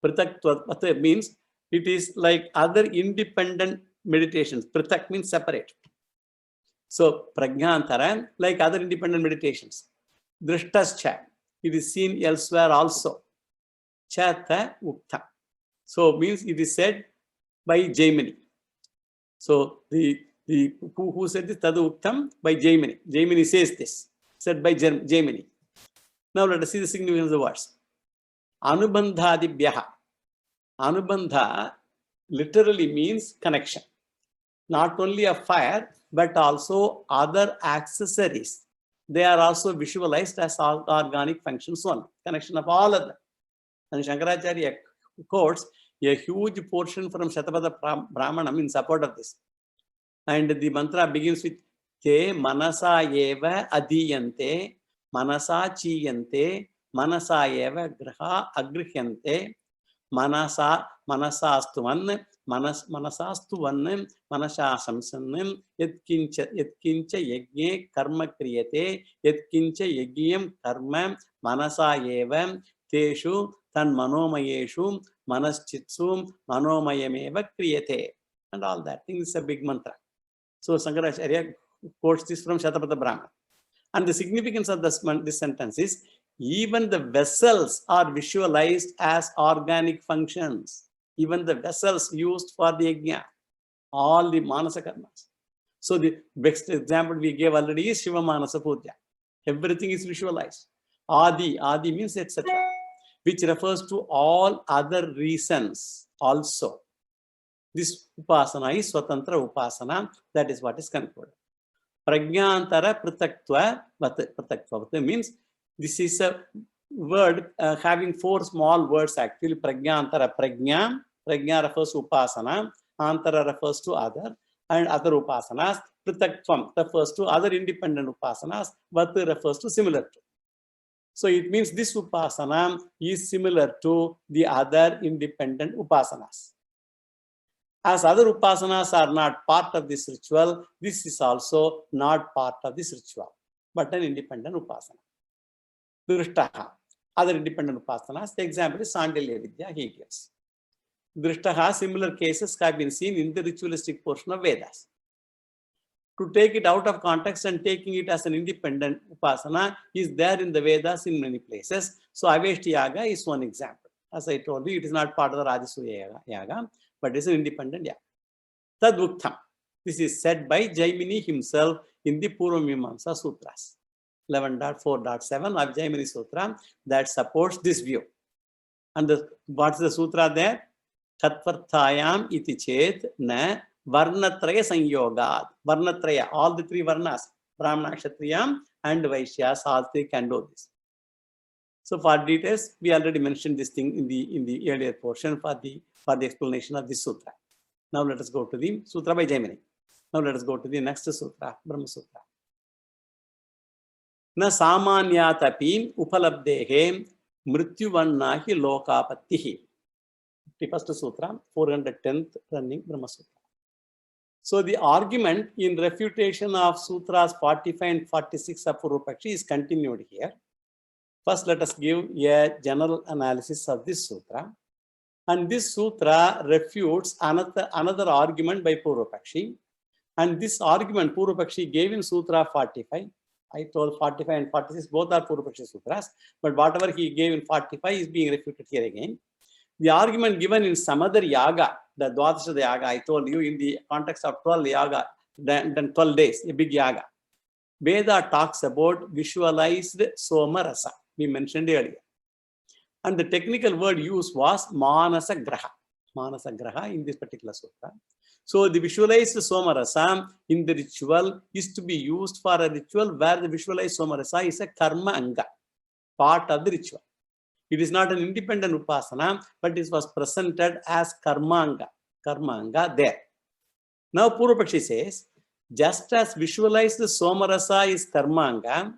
Prithaktatva means it is like other independent meditations. Prithak means separate. So prajnantara, like other independent meditations. Drishtascha, it is seen elsewhere also. Chata ukta. So means it is said by Jaimini. So the Who said this? Tadu Uktam by Jaimini. Jaimini says this, said by Jaimini. Now let us see the significance of the words. Anubandhadibhyaha. Anubandha literally means connection. Not only of fire, but also other accessories. They are also visualized as organic functions only. Connection of all of them. And Shankaracharya quotes a huge portion from Shatapada Brahmanam in support of this. And the mantra begins with Te manasa eva adiyante, manasa chiyante, manasa eva graha agrihyante, manasastuvan, manasastuvan, manashasamsan, yatkincha yagne karma kriyate, yatkincha yagyam karma, manasa eva, teshu tan manomayeshu, manaschitsum, manomayameva kriyate. And all that thing is a big mantra. So Shankaracharya quotes this from Shatapada Brahma. And the significance of this sentence is, even the vessels are visualized as organic functions. Even the vessels used for the yajna, all the manasa karmas. So the best example we gave already is Shiva Manasa Puja. Everything is visualized. Adi means etc., which refers to all other reasons also. This upasana is Swatantra Upasana. That is what is concluded. Prajnantara Prataktva Prataktva means this is a word having four small words actually. Prajnantara, Prajna. Prajna refers to Upasana. Antara refers to other. And other Upasanas. Prataktvam refers to other independent Upasanas. Vat refers to similar to. So it means this Upasana is similar to the other independent Upasanas. As other upasanas are not part of this ritual, this is also not part of this ritual, but an independent upasana. Drishtaha, other independent upasanas, the example is Sandilya Vidya, he gives. Drishtaha, similar cases have been seen in the ritualistic portion of Vedas. To take it out of context and taking it as an independent upasana is there in the Vedas in many places. So Aveshti Yaga is one example. As I told you, it is not part of the Rajasuya Yaga, but it's an independent yaga. Tadvuktam. This is said by Jaimini himself in the Purvamimamsa Sutras. 11.4.7 of Jaimini Sutra that supports this view. And what's the sutra there? Tatvarthayam iti chet na varnatraya sanyogad. Varnatraya, all the three varnas, Brahmana, Kshatriyam and Vaishyas, all three can do this. So for details, we already mentioned this thing in the earlier portion for the explanation of this sutra. Now let us go to the sutra by Jaimini. Now let us go to the next sutra, Brahma Sutra. Na samanyatapi upalabdehe mrityuvannahi lokapattihi. The first sutra, 410th running Brahma Sutra. So the argument in refutation of sutras 45 and 46 of Purvapakshi is continued here. First, let us give a general analysis of this sutra. And this sutra refutes another argument by Purvapakshi. And this argument Purvapakshi gave in Sutra 45. I told 45 and 46, both are Purvapakshi sutras. But whatever he gave in 45 is being refuted here again. The argument given in some other yaga, the Dwadasha yaga, I told you in the context of 12 yaga, then 12 days, a big yaga. Veda talks about visualized Soma Rasa. We mentioned earlier. And the technical word used was Manasa Graha. Manasa Graha in this particular sutra. So the visualized Somarasa in the ritual is to be used for a ritual where the visualized Somarasa is a karma anga, part of the ritual. It is not an independent upasana, but it was presented as karma anga there. Now Purvapakshi says, just as visualized Somarasa is karma anga,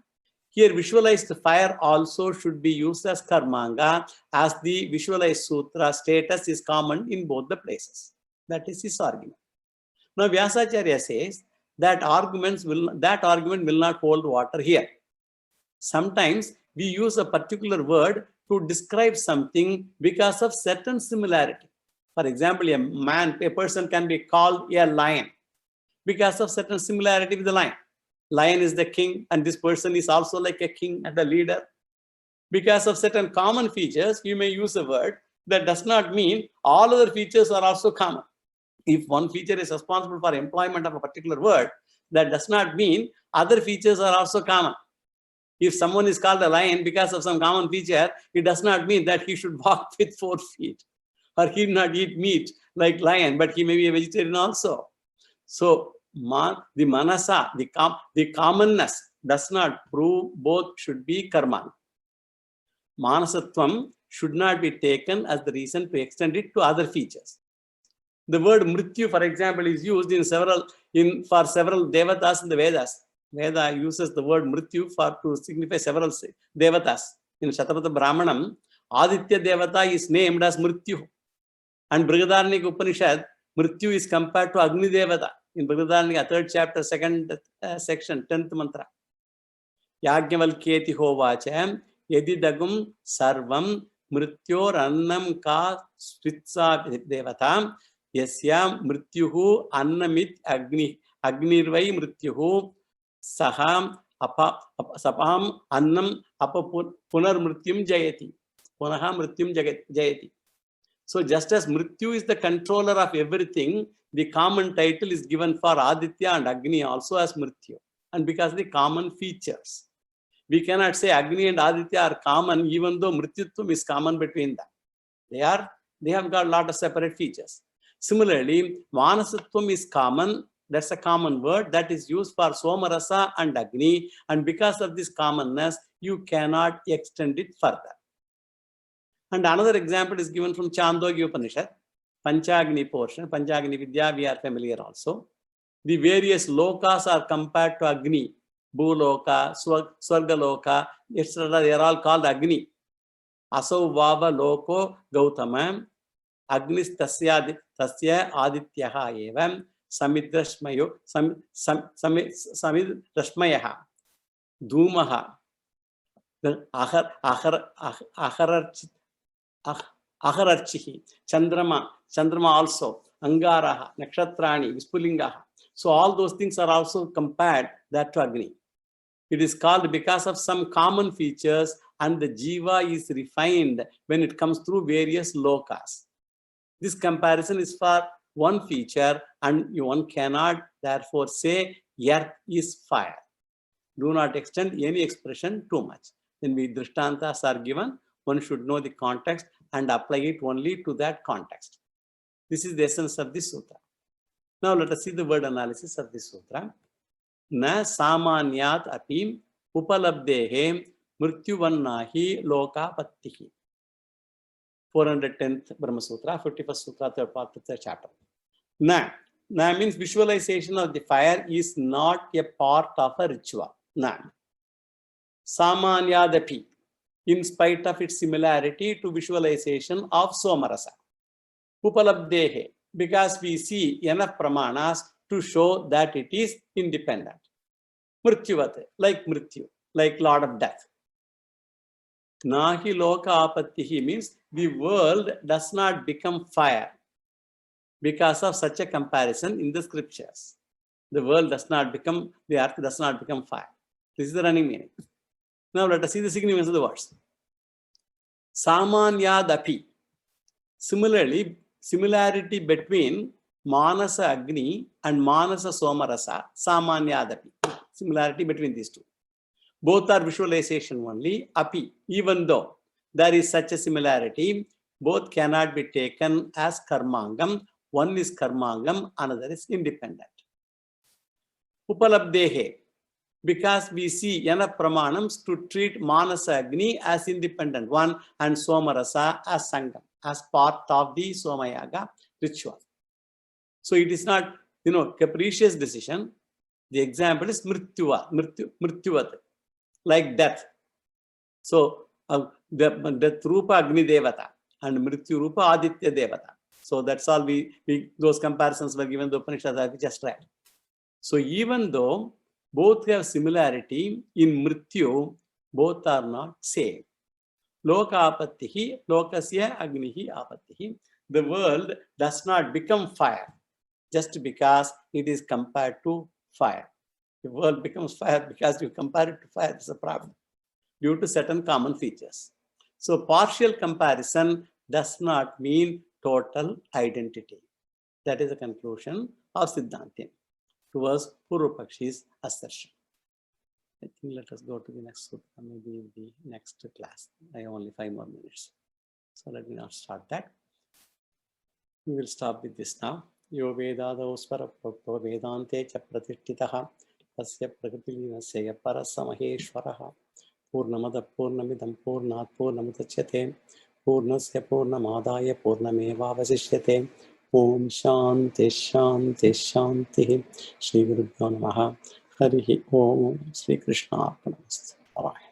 here visualized fire also should be used as karmanga, as the visualized sutra status is common in both the places. That is his argument. Now Vyasacharya says that argument will not hold water here. Sometimes we use a particular word to describe something because of certain similarity. For example, a person can be called a lion because of certain similarity with the lion. Lion is the king, and this person is also like a king and a leader. Because of certain common features, you may use a word that does not mean all other features are also common. If one feature is responsible for employment of a particular word, that does not mean other features are also common. If someone is called a lion because of some common feature, it does not mean that he should walk with 4 feet or he not eat meat like lion, but he may be a vegetarian also. So the manasa, the commonness does not prove both should be karma. Manasatvam should not be taken as the reason to extend it to other features. The word mrityu, for example, is used for several devatas in the Vedas. Veda uses the word mrityu to signify several devatas. In Shatapatha Brahmanam, Aditya Devata is named as Mrityu. And Brihadaranyaka Upanishad, Mrityu is compared to Agni Devata. In Brihadaranyaka, 3rd chapter, 2nd section, 10th mantra. Yajnavalkyeti hovacha, yedidagum sarvam mrityor annam ka svitsa devata, yasya mrityuhu annamit agnirvai mrityuhu saham sapam annam punar mrityum jayati. Punaha mrityum jayati. So just as Mrityu is the controller of everything, the common title is given for Aditya and Agni also as Mrityu. And because the common features. We cannot say Agni and Aditya are common even though Mrityutvam is common between them. They have got a lot of separate features. Similarly, Manasatvam is common. That's a common word that is used for Somarasa and Agni. And because of this commonness, you cannot extend it further. And another example is given from Chandogya Upanishad, Panchagni portion, Panchagni Vidya, we are familiar also. The various lokas are compared to Agni, Bhuloka, Swargaloka, etc. They are all called Agni. Asau Vava Loko Gautama, Agnis Tasya Adityaha Evam, Samidrashmayo, Samidrashmayaha, Dhumaha, Ahararchihi, Chandrama also, Angaraha, Nakshatrani, Vispulingaha. So all those things are also compared that to Agni. It is called because of some common features and the jiva is refined when it comes through various lokas. This comparison is for one feature and one cannot therefore say earth is fire. Do not extend any expression too much. When the drishtantas are given, one should know the context and apply it only to that context. This is the essence of this sutra. Now let us see the word analysis of this sutra. Na samanyat apim upalabdehe mrityuvannahi lokapattihi. 410th Brahma Sutra, 51st Sutra, 3rd part, 3rd chapter. Na means visualization of the fire is not a part of a ritual. Na. Samanyadapi, in spite of its similarity to visualization of Somarasa. Upalabdehe, because we see enough pramanas to show that it is independent. Mrityuvat, like Mrityu, like Lord of Death. Nahi loka apattihi means the world does not become fire because of such a comparison in the scriptures. The world does not become, the earth does not become fire. This is the running meaning. Now let us see the significance of the words. Samanyadapi. Similarly, similarity between Manasa Agni and Manasa Somarasa, Samanyadapi. Similarity between these two. Both are visualization only. Api, even though there is such a similarity, both cannot be taken as karmangam. One is karmangam, another is independent. Upalabdehe, because we see enough pramanams to treat Manasa Agni as independent one and Somarasa as sangam, as part of the Somayaga ritual. So it is not, capricious decision. The example is Mrityuvat, like death. So the death Rupa Agni Devata and Mrityu Rupa Aditya Devata. So that's all those comparisons were given in the Upanishads that we just read. So even though both have similarity in Mrityu, both are not same. Loka apattihi, lokasya agnihi apattihi. The world does not become fire just because it is compared to fire. The world becomes fire because you compare it to fire. It's a problem due to certain common features. So partial comparison does not mean total identity. That is the conclusion of Siddhantim towards Purvapakshi's assertion. I think let us go to the next sutra, maybe in the next class. I have only 5 more minutes. So let me not start that. We will stop with this now. Yo vedado svara vedante cha pratishthitaha tasya prakritilīnasya parasamaheshwaraha purnamada purnamidam purnat purnamudachyate purnasya purnamadaya purnamevavasishyate Om Shanti Shanti Shanti Shri Gurubhyo Namaha Harihi Om Sri Krishna Arpanamastu. Bye.